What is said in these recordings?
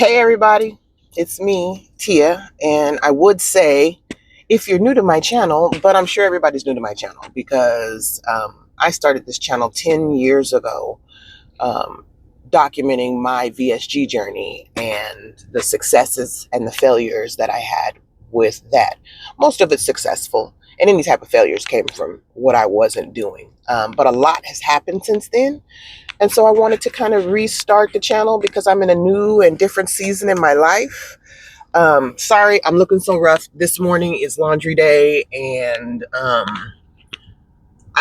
Hey everybody, it's me, Tia, and I would say if you're new to my channel, but I'm sure everybody's new to my channel because I started this channel 10 years ago, um, documenting my VSG journey and the successes and the failures that I had with that. Most of it's successful, and any type of failures came from what I wasn't doing. But a lot has happened since then. And so I wanted to kind of restart the channel because I'm in a new and different season in my life. Sorry, I'm looking so rough. This morning is laundry day, and I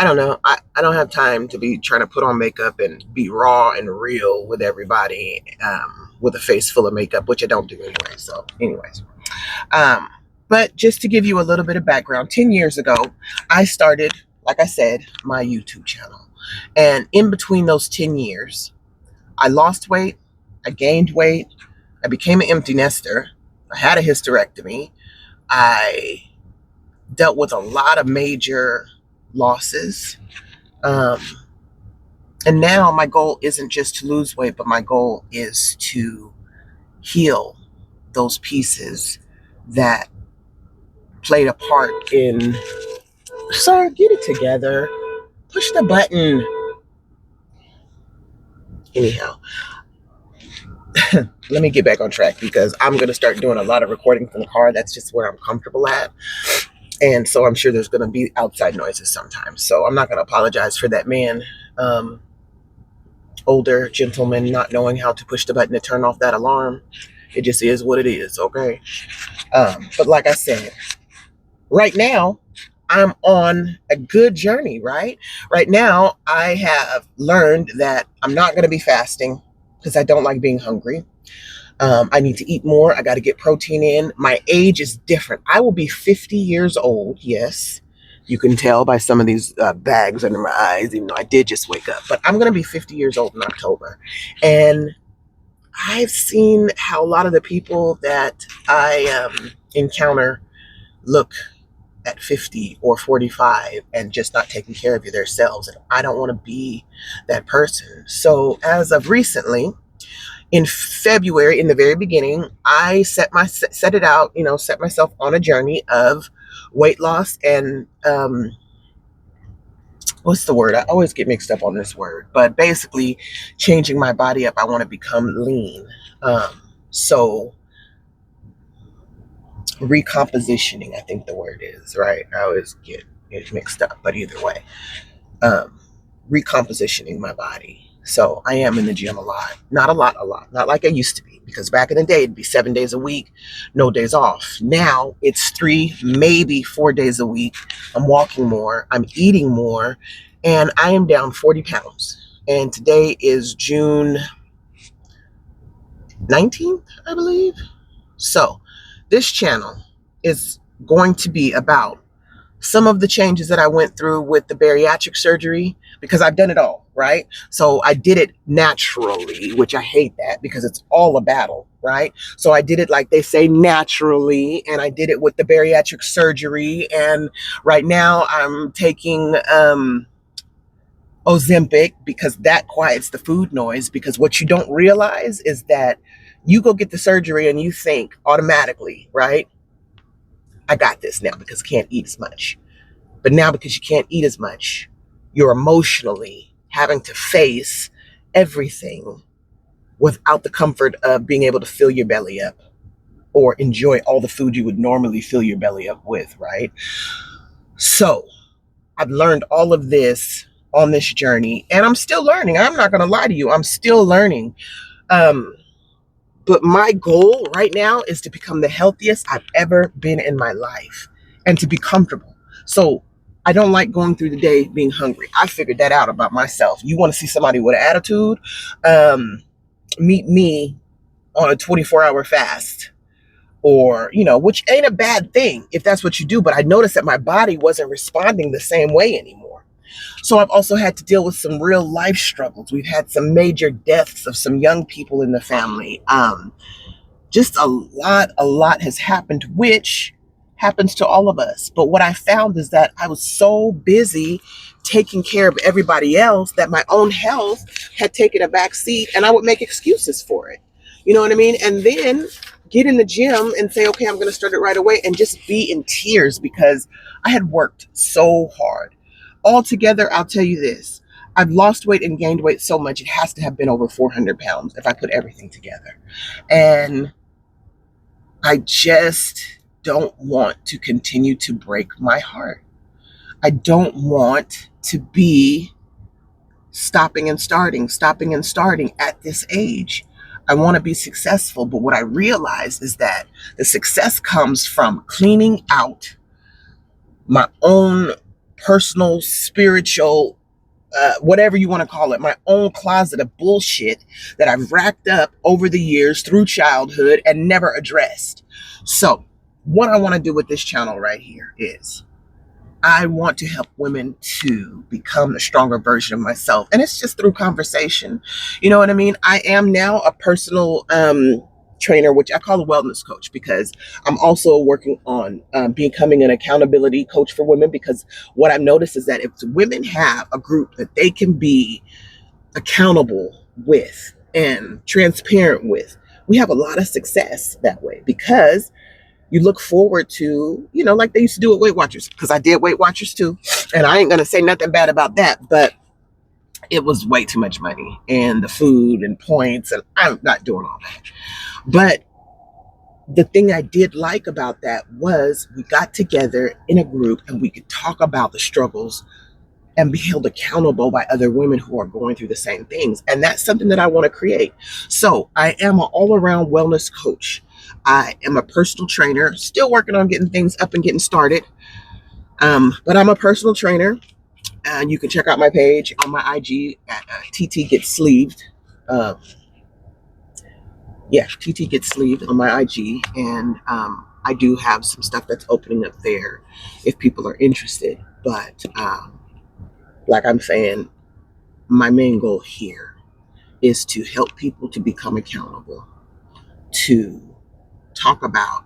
don't know. I don't have time to be trying to put on makeup and be raw and real with everybody with a face full of makeup, which I don't do anyway. So, anyways. Um, but just to give you a little bit of background, 10 years ago, I started, like I said, my YouTube channel. And in between those 10 years, I lost weight, I gained weight, I became an empty nester, I had a hysterectomy, I dealt with a lot of major losses. Um, and now my goal isn't just to lose weight, but my goal is to heal those pieces that played a part in. Sir, get it together. Push the button. Anyhow, let me get back on track because I'm going to start doing a lot of recording from the car. That's just where I'm comfortable at. And so I'm sure there's going to be outside noises sometimes. So I'm not going to apologize for that man, older gentleman, not knowing how to push the button to turn off that alarm. It just is what it is, okay? But like I said, right now, I'm on a good journey, right? Right now, I have learned that I'm not going to be fasting because I don't like being hungry. I need to eat more. I got to get protein in. My age is different. I will be 50 years old. Yes. You can tell by some of these bags under my eyes, even though I did just wake up. But I'm going to be 50 years old in October. And I've seen how a lot of the people that I encounter look at 50 or 45 and just not taking care of themselves. And I don't want to be that person. So as of recently, in February, in the very beginning, I set myself on a journey of weight loss and what's the word? I always get mixed up on this word, but basically changing my body up. I want to become lean. So recompositioning, I think the word is, right? I always get it mixed up, but either way, recompositioning my body. So I am in the gym a lot, not a lot, not like I used to be, because back in the day, it'd be 7 days a week, no days off. Now it's 3, maybe 4 days a week. I'm walking more, I'm eating more, and I am down 40 pounds. And today is June 19th, I believe. So this channel is going to be about some of the changes that I went through with the bariatric surgery, because I've done it all, right? So I did it naturally, which I hate that because it's all a battle, right? So I did it, like they say, naturally, and I did it with the bariatric surgery. And right now I'm taking Ozempic because that quiets the food noise, because what you don't realize is that you go get the surgery and you think automatically, right? I got this now because I can't eat as much. But now, because you can't eat as much, you're emotionally having to face everything without the comfort of being able to fill your belly up or enjoy all the food you would normally fill your belly up with, right? So I've learned all of this on this journey, and I'm still learning. I'm not going to lie to you. I'm still learning. But my goal right now is to become the healthiest I've ever been in my life and to be comfortable. So I don't like going through the day being hungry. I figured that out about myself. You want to see somebody with an attitude? Meet me on a 24-hour fast, or, which ain't a bad thing if that's what you do. But I noticed that my body wasn't responding the same way anymore. So I've also had to deal with some real life struggles. We've had some major deaths of some young people in the family. Just a lot has happened, which happens to all of us. But what I found is that I was so busy taking care of everybody else that my own health had taken a back seat, and I would make excuses for it. You know what I mean? And then get in the gym and say, okay, I'm going to start it right away, and just be in tears because I had worked so hard. Altogether, I'll tell you this. I've lost weight and gained weight so much, it has to have been over 400 pounds if I put everything together. And I just don't want to continue to break my heart. I don't want to be stopping and starting at this age. I want to be successful, but what I realize is that the success comes from cleaning out my own personal, spiritual, whatever you want to call it, my own closet of bullshit that I've racked up over the years through childhood and never addressed. So, what I want to do with this channel right here is I want to help women to become a stronger version of myself. And it's just through conversation. You know what I mean? I am now a personal trainer, which I call a wellness coach, because I'm also working on becoming an accountability coach for women. Because what I've noticed is that if women have a group that they can be accountable with and transparent with, we have a lot of success that way, because you look forward to, like they used to do at Weight Watchers, because I did Weight Watchers too. And I ain't going to say nothing bad about that, but it was way too much money and the food and points. And I'm not doing all that. But the thing I did like about that was we got together in a group and we could talk about the struggles and be held accountable by other women who are going through the same things. And that's something that I want to create. So I am an all-around wellness coach. I am a personal trainer, still working on getting things up and getting started. But I'm a personal trainer, and you can check out my page on my IG at TT Gets Sleeved. TT Gets Sleeved on my IG, and I do have some stuff that's opening up there if people are interested. But like I'm saying, my main goal here is to help people to become accountable, to talk about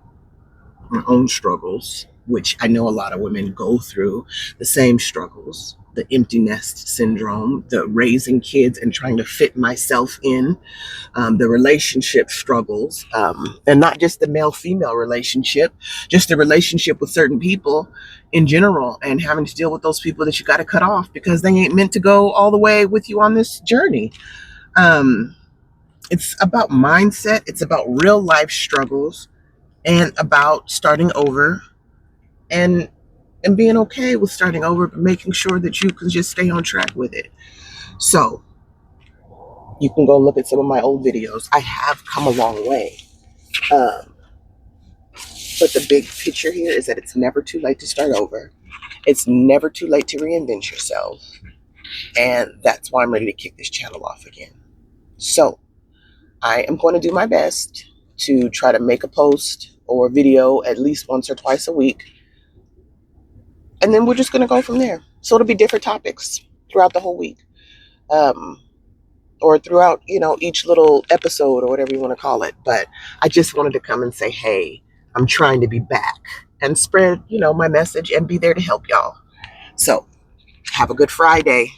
my own struggles, which I know a lot of women go through the same struggles, the empty nest syndrome, the raising kids and trying to fit myself in, the relationship struggles, and not just the male-female relationship, just the relationship with certain people in general, and having to deal with those people that you got to cut off because they ain't meant to go all the way with you on this journey. It's about mindset. It's about real life struggles, and about starting over, and being okay with starting over, but making sure that you can just stay on track with it. So you can go look at some of my old videos. I have come a long way. But the big picture here is that it's never too late to start over. It's never too late to reinvent yourself. And that's why I'm ready to kick this channel off again. So I am going to do my best to try to make a post or a video at least once or twice a week. And then we're just going to go from there. So it'll be different topics throughout the whole week. Or throughout, each little episode or whatever you want to call it. But I just wanted to come and say, hey, I'm trying to be back and spread, my message and be there to help y'all. So have a good Friday.